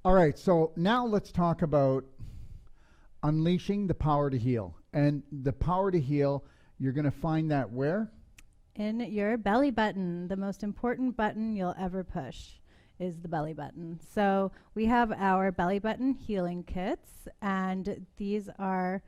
All right, so now let's talk about unleashing the power to heal. And the power to heal, you're going to find that where? In your belly button. The most important button you'll ever push is the belly button. So we have our belly button healing kits, and these are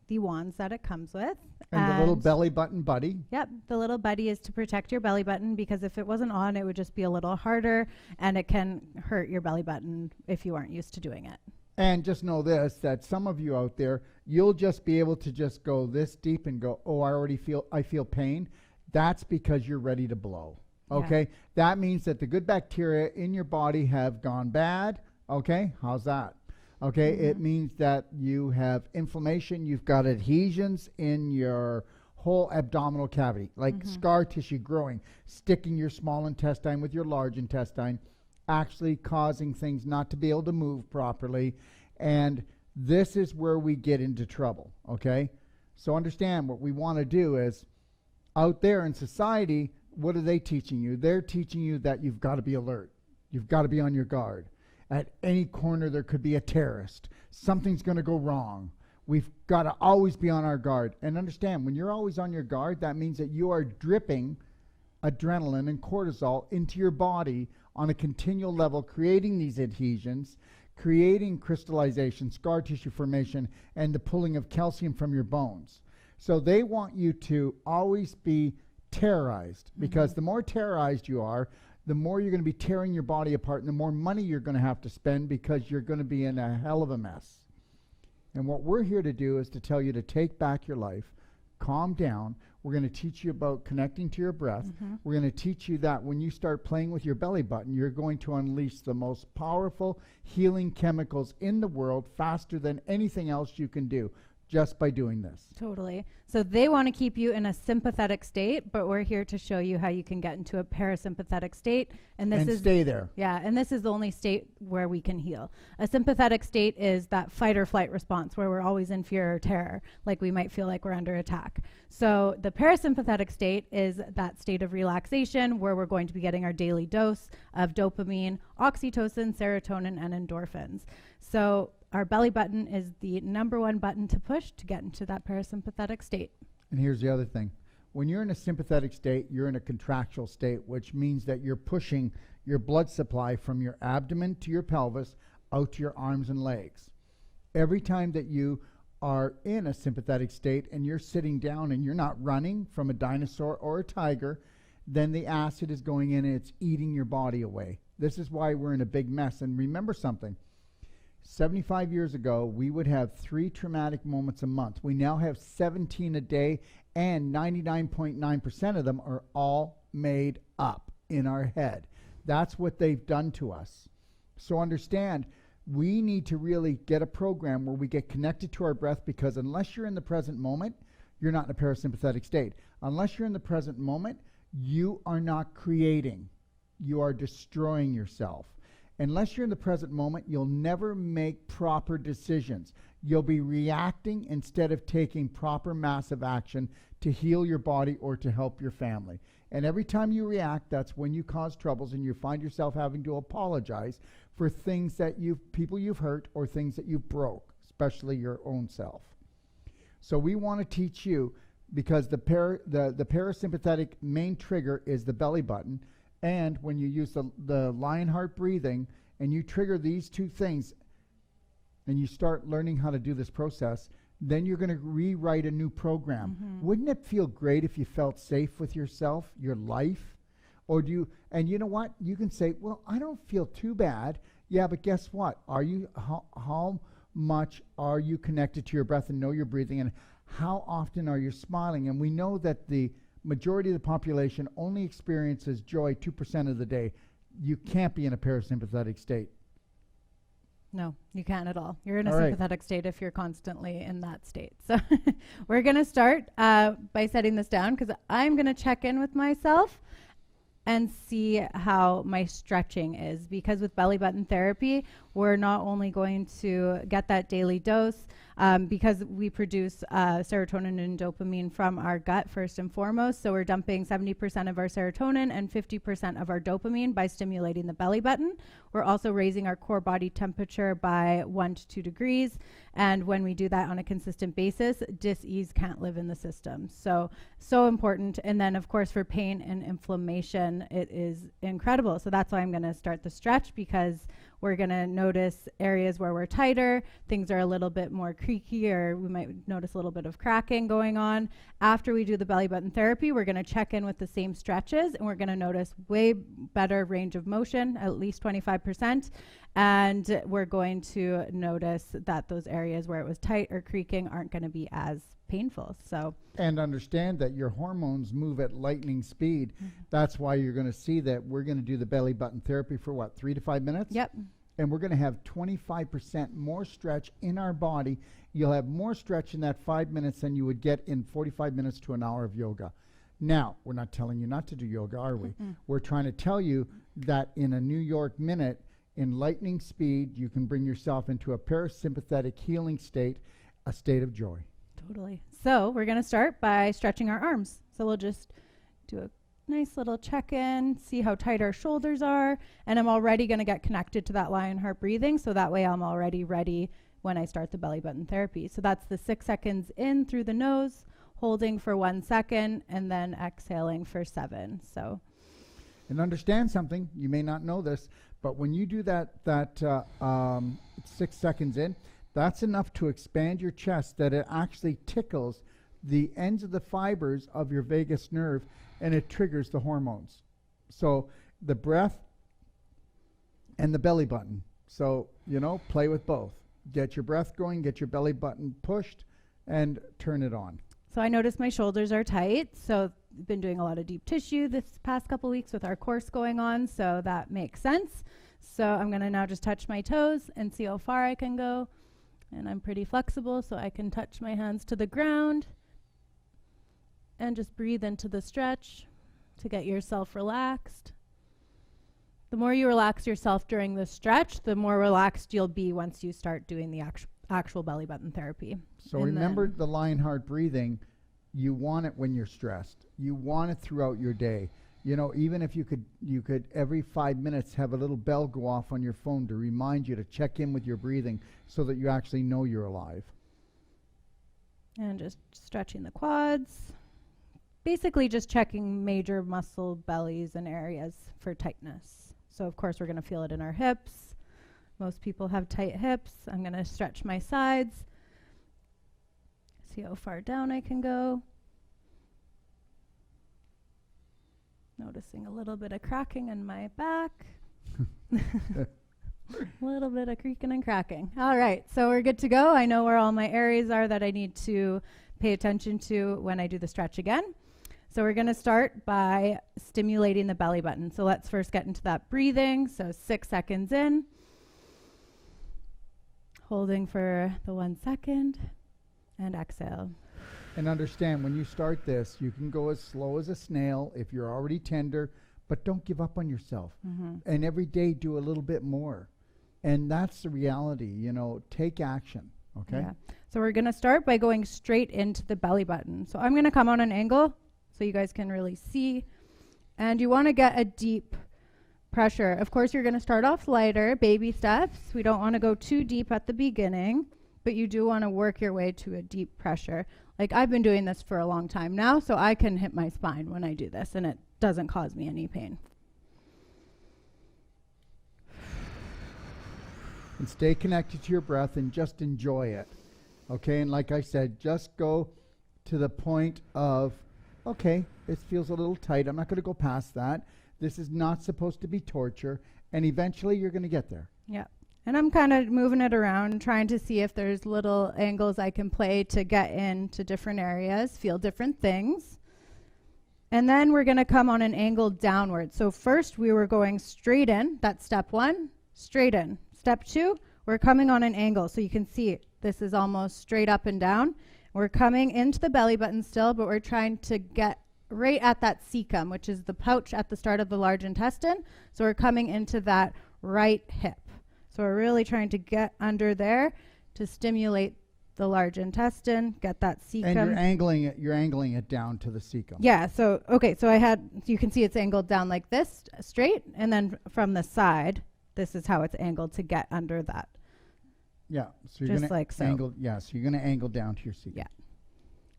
the wands that it comes with. And the little belly button buddy. Yep, the little buddy is to protect your belly button, because if it wasn't on, it would just be a little harder, and it can hurt your belly button if you aren't used to doing it. And just know this, that some of you out there, you'll just be able to just go this deep and go, oh, I feel pain. That's because you're ready to blow. Okay? Yeah. That means that the good bacteria in your body have gone bad. Okay? How's that? Okay? Mm-hmm. It means that you have inflammation. You've got adhesions in your whole abdominal cavity, like scar tissue growing, sticking your small intestine with your large intestine, actually causing things not to be able to move properly. And this is where we get into trouble. Okay? So understand, what we want to do is, out there in society, what are they teaching you? They're teaching you that you've got to be alert. You've got to be on your guard. At any corner, there could be a terrorist. Something's going to go wrong. We've got to always be on our guard. And understand, when you're always on your guard, that means that you are dripping adrenaline and cortisol into your body on a continual level, creating these adhesions, creating crystallization, scar tissue formation, and the pulling of calcium from your bones. So they want you to always be terrorized, because the more terrorized you are, the more you're going to be tearing your body apart, and the more money you're going to have to spend, because you're going to be in a hell of a mess. And what we're here to do is to tell you to take back your life, calm down. We're going to teach you about connecting to your breath. We're going to teach you that when you start playing with your belly button, you're going to unleash the most powerful healing chemicals in the world faster than anything else you can do, just by doing this. Totally. So they want to keep you in a sympathetic state, but we're here to show you how you can get into a parasympathetic state. And stay there. Yeah, and this is the only state where we can heal. A sympathetic state is that fight or flight response, where we're always in fear or terror, like we might feel like we're under attack. So the parasympathetic state is that state of relaxation, where we're going to be getting our daily dose of dopamine, oxytocin, serotonin, and endorphins. So our belly button is the number one button to push to get into that parasympathetic state. And here's the other thing. When you're in a sympathetic state, you're in a contractual state, which means that you're pushing your blood supply from your abdomen to your pelvis out to your arms and legs. Every time that you are in a sympathetic state and you're sitting down and you're not running from a dinosaur or a tiger, then the acid is going in and it's eating your body away. This is why we're in a big mess. And remember something. 75 years ago, we would have 3 traumatic moments a month. We now have 17 a day, and 99.9% of them are all made up in our head. That's what they've done to us. So understand, we need to really get a program where we get connected to our breath, because unless you're in the present moment, you're not in a parasympathetic state. Unless you're in the present moment, you are not creating. You are destroying yourself. Unless you're in the present moment, you'll never make proper decisions. You'll be reacting instead of taking proper massive action to heal your body or to help your family. And every time you react, that's when you cause troubles, and you find yourself having to apologize for things that people you've hurt or things that you broke, especially your own self. So we want to teach you, because the parasympathetic main trigger is the belly button. And when you use the Lionheart breathing and you trigger these 2 things and you start learning how to do this process, then you're going to rewrite a new program. Wouldn't it feel great if you felt safe with yourself, your life? Or and you know what? You can say, well, I don't feel too bad. Yeah, but guess what? How much are you connected to your breath and know you're breathing? And how often are you smiling? And we know that the majority of the population only experiences joy 2% of the day. You can't be in a parasympathetic state. No, you can't at all. You're in a sympathetic state if you're constantly in that state. So we're going to start by setting this down, because I'm going to check in with myself and see how my stretching is, because with belly button therapy, we're not only going to get that daily dose, because we produce serotonin and dopamine from our gut first and foremost. So we're dumping 70% of our serotonin and 50% of our dopamine by stimulating the belly button. We're also raising our core body temperature by 1 to 2 degrees. And when we do that on a consistent basis, dis-ease can't live in the system. So important. And then, of course, for pain and inflammation, it is incredible. So that's why I'm going to start the stretch, because we're going to notice areas where we're tighter, things are a little bit more creaky, or we might notice a little bit of cracking going on. After we do the belly button therapy, we're going to check in with the same stretches, and we're going to notice way better range of motion, at least 25%. And we're going to notice that those areas where it was tight or creaking aren't going to be as painful. So, and understand that your hormones move at lightning speed. That's why you're going to see that we're going to do the belly button therapy for what, 3 to 5 minutes? Yep. And we're going to have 25% more stretch in our body. You'll have more stretch in that 5 minutes than you would get in 45 minutes to an hour of yoga. Now, we're not telling you not to do yoga, are we? We're trying to tell you that in a New York minute, in lightning speed, you can bring yourself into a parasympathetic healing state, a state of joy. Totally. So we're going to start by stretching our arms. So we'll just do a nice little check-in, see how tight our shoulders are. And I'm already going to get connected to that lion heart breathing. So that way I'm already ready when I start the belly button therapy. So that's the 6 seconds in through the nose, holding for 1 second, and then exhaling for 7. So. And understand something, you may not know this, but when you do that 6 seconds in, that's enough to expand your chest that it actually tickles the ends of the fibers of your vagus nerve, and it triggers the hormones. So the breath and the belly button. So, play with both. Get your breath going, get your belly button pushed, and turn it on. So I notice my shoulders are tight. So I've been doing a lot of deep tissue this past couple weeks with our course going on. So that makes sense. So I'm going to now just touch my toes and see how far I can go. And I'm pretty flexible, so I can touch my hands to the ground and just breathe into the stretch to get yourself relaxed. The more you relax yourself during the stretch, the more relaxed you'll be once you start doing the actual belly button therapy. So remember the lion heart breathing. You want it when you're stressed. You want it throughout your day. Even if you could every 5 minutes have a little bell go off on your phone to remind you to check in with your breathing so that you actually know you're alive. And just stretching the quads. Basically just checking major muscle bellies and areas for tightness. So of course we're going to feel it in our hips. Most people have tight hips. I'm going to stretch my sides. See how far down I can go. Noticing a little bit of cracking in my back. A little bit of creaking and cracking. All right, so we're good to go. I know where all my areas are that I need to pay attention to when I do the stretch again. So we're going to start by stimulating the belly button. So let's first get into that breathing. So 6 seconds in. Holding for the 1 second. And exhale. And understand, when you start this, you can go as slow as a snail if you're already tender, but don't give up on yourself. And every day do a little bit more. And that's the reality, take action, okay? Yeah. So we're going to start by going straight into the belly button. So I'm going to come on an angle so you guys can really see. And you want to get a deep pressure. Of course, you're going to start off lighter, baby steps. We don't want to go too deep at the beginning, but you do want to work your way to a deep pressure. Like I've been doing this for a long time now, so I can hit my spine when I do this, and it doesn't cause me any pain. And stay connected to your breath and just enjoy it, okay? And like I said, just go to the point of, okay, it feels a little tight. I'm not going to go past that. This is not supposed to be torture, and eventually you're going to get there. Yeah. And I'm kind of moving it around, trying to see if there's little angles I can play to get into different areas, feel different things. And then we're going to come on an angle downward. So first we were going straight in. That's step 1, straight in. Step 2, we're coming on an angle. So you can see this is almost straight up and down. We're coming into the belly button still, but we're trying to get right at that cecum, which is the pouch at the start of the large intestine. So we're coming into that right hip. So we're really trying to get under there to stimulate the large intestine, get that cecum. And you're angling it down to the cecum. Yeah, so, okay, so you can see it's angled down like this, straight, and then from the side, this is how it's angled to get under that. Yeah, so you're Just gonna like so. angle. Yeah, so you're gonna angle down to your cecum. Yeah.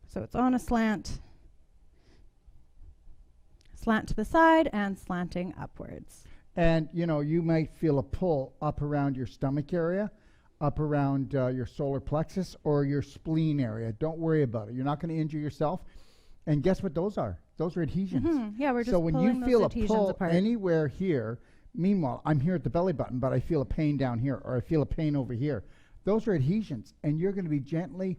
So it's on a slant to the side and slanting upwards. And you might feel a pull up around your stomach area, up around your solar plexus or your spleen area. Don't worry about it. You're not going to injure yourself. And guess what those are? Those are adhesions. Mm-hmm. Yeah, we're just so when pulling you feel those a adhesions pull apart. anywhere here, meanwhile, I'm here at the belly button, but I feel a pain down here, or I feel a pain over here. Those are adhesions, and you're going to be gently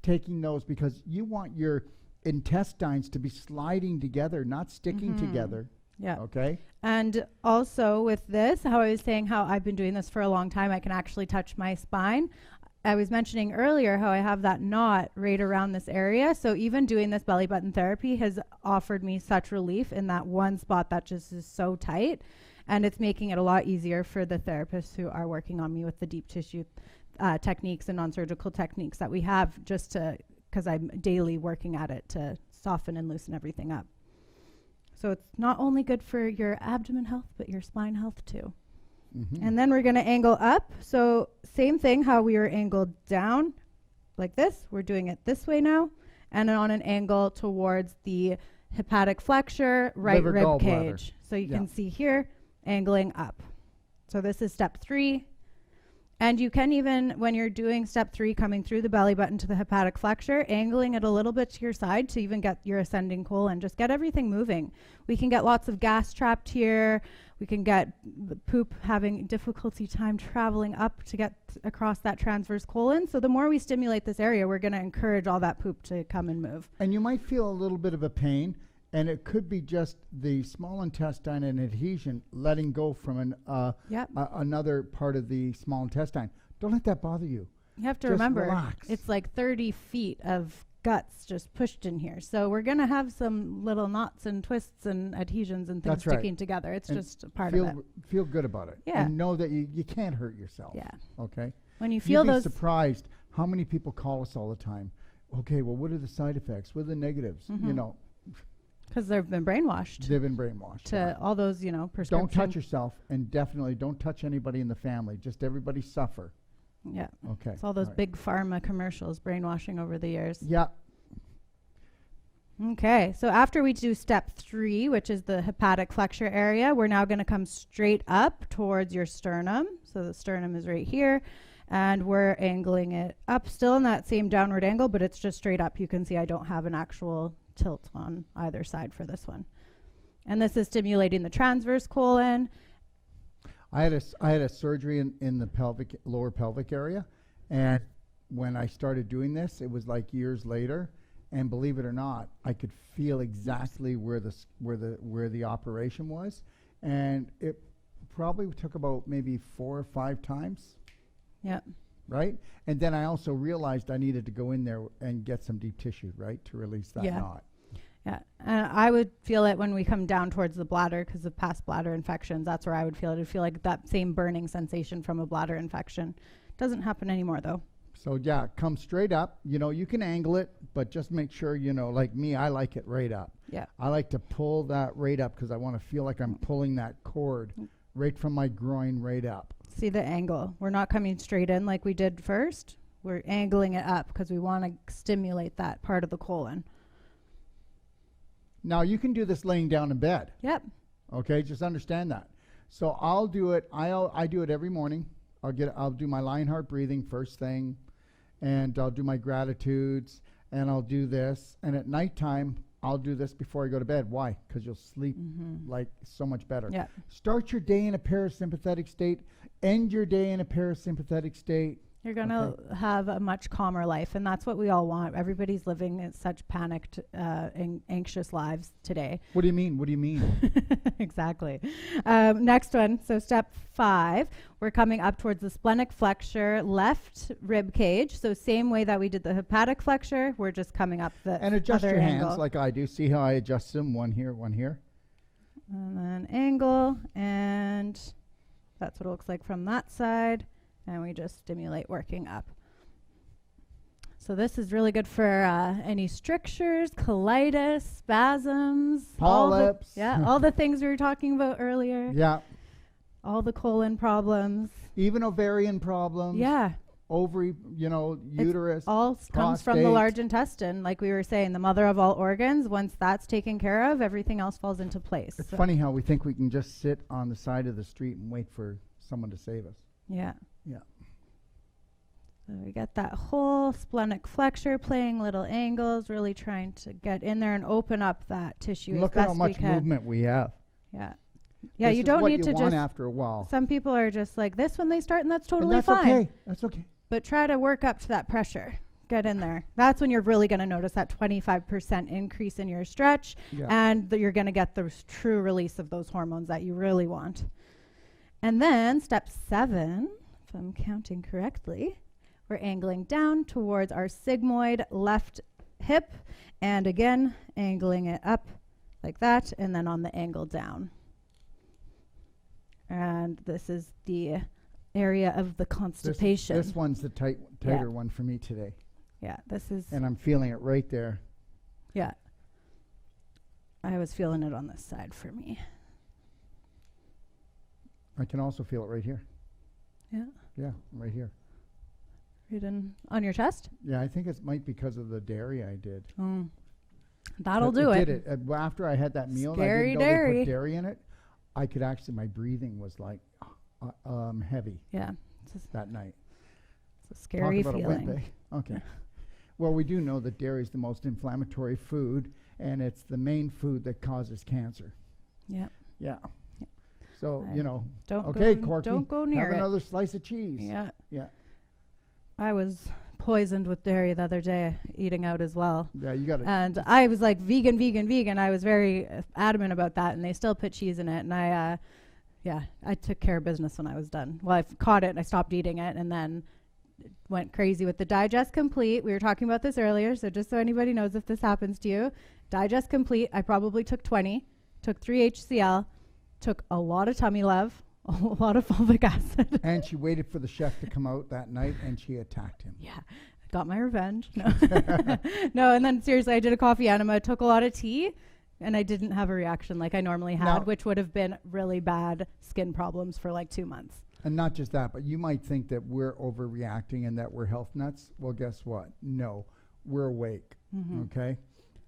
taking those because you want your intestines to be sliding together, not sticking together. Yeah. Okay. And also with this, how I was saying how I've been doing this for a long time, I can actually touch my spine. I was mentioning earlier how I have that knot right around this area. So even doing this belly button therapy has offered me such relief in that one spot that just is so tight. And it's making it a lot easier for the therapists who are working on me with the deep tissue techniques and non-surgical techniques that we have, just because I'm daily working at it to soften and loosen everything up. So it's not only good for your abdomen health, but your spine health too. Mm-hmm. And then we're going to angle up. So same thing, how we were angled down like this. We're doing it this way now. And on an angle towards the hepatic flexure, right rib cage. So you can see here, angling up. So this is step 3. And you can even, when you're doing step 3, coming through the belly button to the hepatic flexure, angling it a little bit to your side to even get your ascending colon, just get everything moving. We can get lots of gas trapped here. We can get the poop having difficulty time traveling up to get across that transverse colon. So the more we stimulate this area, we're going to encourage all that poop to come and move. And you might feel a little bit of a pain, and it could be just the small intestine and adhesion letting go from another part of the small intestine. Don't let that bother you. You have to Just remember, relax. It's like 30 feet of guts just pushed in here. So we're going to have some little knots and twists and adhesions and things sticking together. It's and just a part of it. Feel good about it. Yeah. And know that you can't hurt yourself. Yeah. Okay? When you feel those... You'd be surprised how many people call us all the time. Okay, well, what are the side effects? What are the negatives? Mm-hmm. Because they've been brainwashed. They've been brainwashed. To all those, prescriptions. Don't touch yourself, and definitely don't touch anybody in the family. Just everybody suffer. Yeah. Okay. It's all those big pharma commercials brainwashing over the years. Yeah. Okay. So after we do step 3, which is the hepatic flexure area, we're now going to come straight up towards your sternum. So the sternum is right here. And we're angling it up still in that same downward angle, but it's just straight up. You can see I don't have an actual tilt on either side for this one. And this is stimulating the transverse colon. I had a surgery in the lower pelvic area, and when I started doing this, it was like years later, and believe it or not, I could feel exactly where the operation was, and it probably took about maybe 4 or 5 times. Yeah. Right? And then I also realized I needed to go in there and get some deep tissue, right, to release that knot. Yeah. And I would feel it when we come down towards the bladder because of past bladder infections. That's where I would feel it. It would feel like that same burning sensation from a bladder infection. Doesn't happen anymore, though. So, yeah, come straight up. You can angle it, but just make sure, like me, I like it right up. Yeah. I like to pull that right up because I want to feel like I'm pulling that cord right from my groin right up. See the angle. We're not coming straight in like we did first. We're angling it up because we want to stimulate that part of the colon. Now, you can do this laying down in bed. Yep. Okay, just understand that. So I'll do it. I do it every morning. I'll do my Lionheart breathing first thing, and I'll do my gratitudes, and I'll do this. And at nighttime, I'll do this before I go to bed. Why? Because you'll sleep like so much better. Yeah. Start your day in a parasympathetic state. End your day in a parasympathetic state. You're going to have a much calmer life, and that's what we all want. Everybody's living in such panicked, anxious lives today. What do you mean? What do you mean? Exactly. Next one. So step 5, we're coming up towards the splenic flexure, left rib cage. So same way that we did the hepatic flexure, we're just coming up the and adjust other your angle. hands like I do. See how I adjust them? One here, one here. And then angle and That's what it looks like from that side. And we just stimulate working up. So this is really good for any strictures, colitis, spasms. Polyps. All the things we were talking about earlier. Yeah. All the colon problems. Even ovarian problems. Yeah. Ovary, uterus. All comes from the large intestine. Like we were saying, the mother of all organs. Once that's taken care of, everything else falls into place. It's funny how we think we can just sit on the side of the street and wait for someone to save us. Yeah. Yeah. So we get that whole splenic flexure, playing little angles, really trying to get in there and open up that tissue. Look as at how best much we can. movement we have. Yeah. Yeah, This you is don't what need you to want just. after a while. Some people are just like this when they start, and that's totally And that's fine. okay. That's okay. But try to work up to that pressure. Get in there. That's when you're really going to notice that 25% increase in your stretch, Yeah. and you're going to get the true release of those hormones that you really want. And then step 7, if I'm counting correctly, we're angling down towards our sigmoid left hip, and again, angling it up like that, and then on the angle down. And this is the area of the constipation. This one's the tighter one for me today. Yeah, this is. And I'm feeling it right there. Yeah. I was feeling it on this side for me. I can also feel it right here. Yeah. Yeah, right here. Right on your chest? Yeah, I think it might because of the dairy I did. That'll do it. Did it. After I had that meal, and I Scary didn't know they dairy. put dairy in it. I could actually, my breathing was like heavy Yeah. that night. It's a scary Talk about feeling. a wimp, eh? Okay. Well, we do know that dairy is the most inflammatory food, and it's the main food that causes cancer. Yeah. Yeah. So, Don't okay, go, Corky, don't go near have it. another slice of cheese. Yeah. Yeah. I was poisoned with dairy the other day, eating out as well. Yeah, you got it. And I was like vegan. I was very adamant about that, and they still put cheese in it. And I took care of business when I was done. Well, I caught it, and I stopped eating it, and then went crazy with the Digest Complete. We were talking about this earlier, so just so anybody knows if this happens to you, Digest Complete, I probably took 20, took 3 HCl, took a lot of tummy love, a lot of fulvic acid. And she waited for the chef to come out that night, and she attacked him. Yeah, got my revenge. No, no, and then seriously, I did a coffee enema, took a lot of tea, and I didn't have a reaction like I normally had, which would have been really bad skin problems for like 2 months. And not just that, but you might think that we're overreacting and that we're health nuts. Well, guess what? No, we're awake, okay?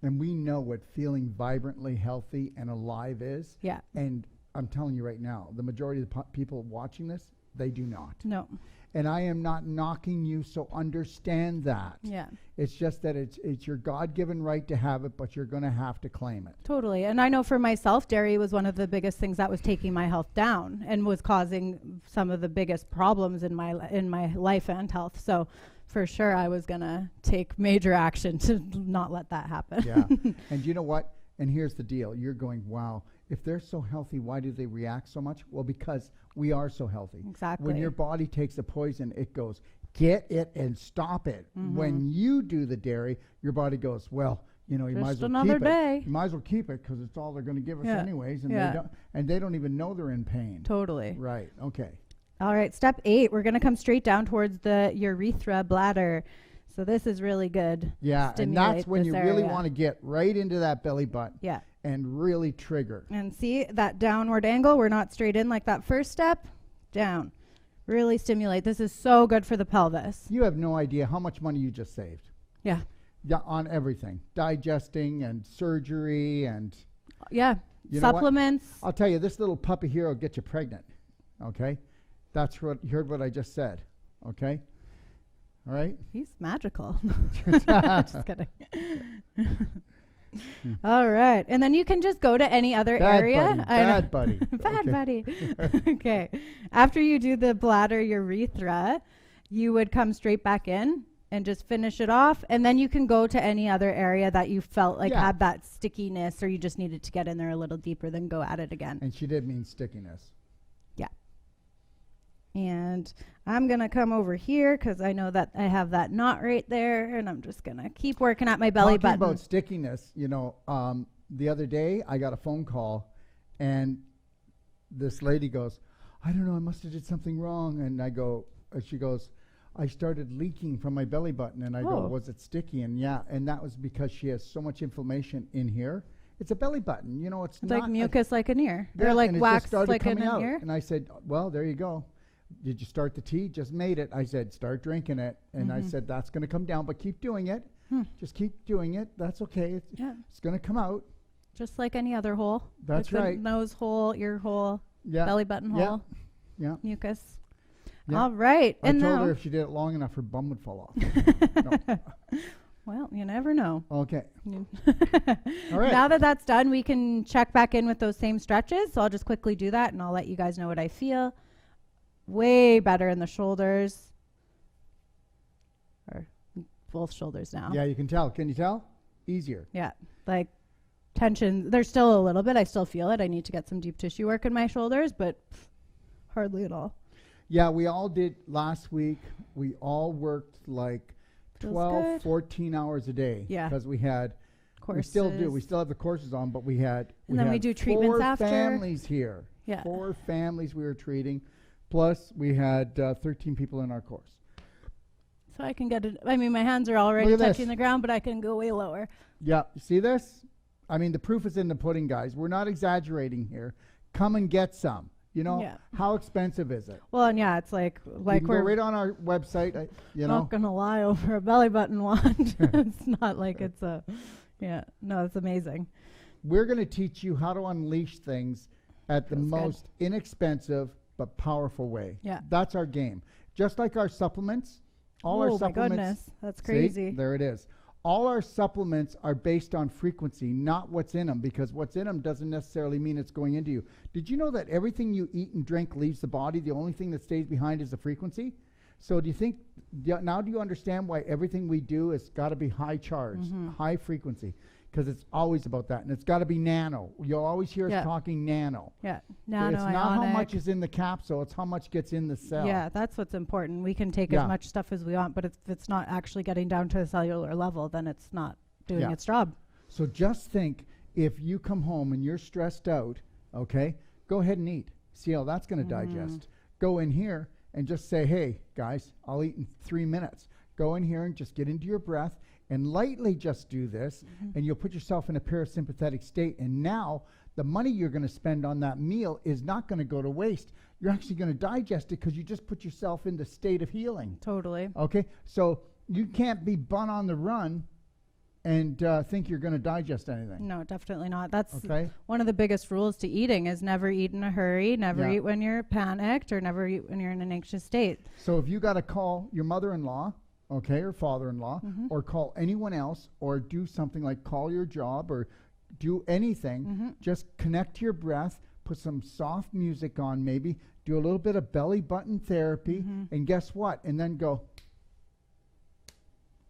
And we know what feeling vibrantly healthy and alive is. Yeah. And I'm telling you right now, the majority of the people watching this, they do not. No. And I am not knocking you, so understand that. Yeah. It's just that it's your God-given right to have it, but you're going to have to claim it. Totally. And I know for myself, dairy was one of the biggest things that was taking my health down and was causing some of the biggest problems in my life and health. So for sure, I was going to take major action to not let that happen. Yeah. And you know what? And here's the deal. You're going, wow, if they're so healthy, why do they react so much? Well, because we are so healthy. Exactly. When your body takes a poison, it goes, get it and stop it. When you do the dairy, your body goes, well, you might as well another keep day. it. You might as well keep it because it's all they're going to give us Yeah. anyways. Yeah. And they don't even know they're in pain. Totally. Right. Okay. All right. Step 8, we're going to come straight down towards the urethra bladder. So this is really good. Yeah. And that's when you really want to get right into that belly button. Yeah. And really trigger. And see that downward angle? We're not straight in like that first step. Down. Really stimulate. This is so good for the pelvis. You have no idea how much money you just saved. Yeah. Yeah, on everything. Digesting and surgery and... Yeah. Supplements. I'll tell you, this little puppy here will get you pregnant. Okay? That's what you heard what I just said. Okay? All right? He's magical. Just kidding. All right. And then you can just go to any other area. Bad buddy. Bad buddy. Okay. After you do the bladder urethra, you would come straight back in and just finish it off. And then you can go to any other area that you felt like had that stickiness or you just needed to get in there a little deeper, then go at it again. And she did mean stickiness. Yeah. And I'm going to come over here because I know that I have that knot right there. And I'm just going to keep working at my belly button. Talking about stickiness, the other day I got a phone call and this lady goes, I don't know, I must have did something wrong. And I go, she goes, I started leaking from my belly button. And I go, was it sticky? And yeah, and that was because she has so much inflammation in here. It's a belly button, you know, it's not like mucus like an ear. Yeah, or like and it wax just started like an coming out. ear. And I said, well, there you go. Did you start the tea? Just made it. I said, start drinking it. And I said, that's going to come down, but keep doing it. Just keep doing it. That's okay. It's going to come out. Just like any other hole. That's like right. Nose hole, ear hole, belly button hole, mucus. Yeah. All right. I told her if she did it long enough, her bum would fall off. No. Well, you never know. Okay. All right. Now that that's done, we can check back in with those same stretches. So I'll just quickly do that, and I'll let you guys know what I feel. Way better in the shoulders. Or both shoulders now. Yeah, you can tell. Can you tell? Easier. Yeah. Like tension. There's still a little bit. I still feel it. I need to get some deep tissue work in my shoulders, but hardly at all. Yeah, we all did last week. We all worked like 12, 14 hours a day. Yeah. Because we had courses. We still do. We still have the courses on, but we had we do treatments after. 4 families here. Yeah. 4 families we were treating. Plus, we had 13 people in our course. So I can get it. I mean, my hands are already touching the ground, but I can go way lower. Yeah. You see this? I mean, the proof is in the pudding, guys. We're not exaggerating here. Come and get some. You know, how expensive is it? Well, and it's like we're right on our website. You know, not gonna lie, over a belly button wand. It's not like it's a, no, it's amazing. We're gonna teach you how to unleash things at the most inexpensive but powerful way. Yeah, that's our game. Just like our supplements, all our supplements. Oh my goodness, that's crazy. See, there it is. All our supplements are based on frequency, not what's in them, because what's in them doesn't necessarily mean it's going into you. Did you know that everything you eat and drink leaves the body? The only thing that stays behind is the frequency. So do you think, now do you understand why everything we do has got to be high charge, high frequency? Because it's always about that. And it's got to be nano. You'll always hear us talking nano. Yeah, nano. It's not how much is in the capsule, it's how much gets in the cell. Yeah, that's what's important. We can take as much stuff as we want, but if it's not actually getting down to a cellular level, then it's not doing its job. So just think, if you come home and you're stressed out, okay, go ahead and eat. See how that's going to digest. Go in here and just say, hey, guys, I'll eat in 3 minutes. Go in here and just get into your breath and lightly just do this, and you'll put yourself in a parasympathetic state. And now the money you're going to spend on that meal is not going to go to waste. You're actually going to digest it because you just put yourself in the state of healing. Totally. Okay? So you can't be bun on the run and think you're going to digest anything. No, definitely not. That's one of the biggest rules to eating is never eat in a hurry, never eat when you're panicked, or never eat when you're in an anxious state. So if you got to call your mother-in-law, or father-in-law, or call anyone else, or do something like call your job, or do anything, just connect to your breath, put some soft music on maybe, do a little bit of belly button therapy, and guess what? And then go,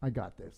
I got this.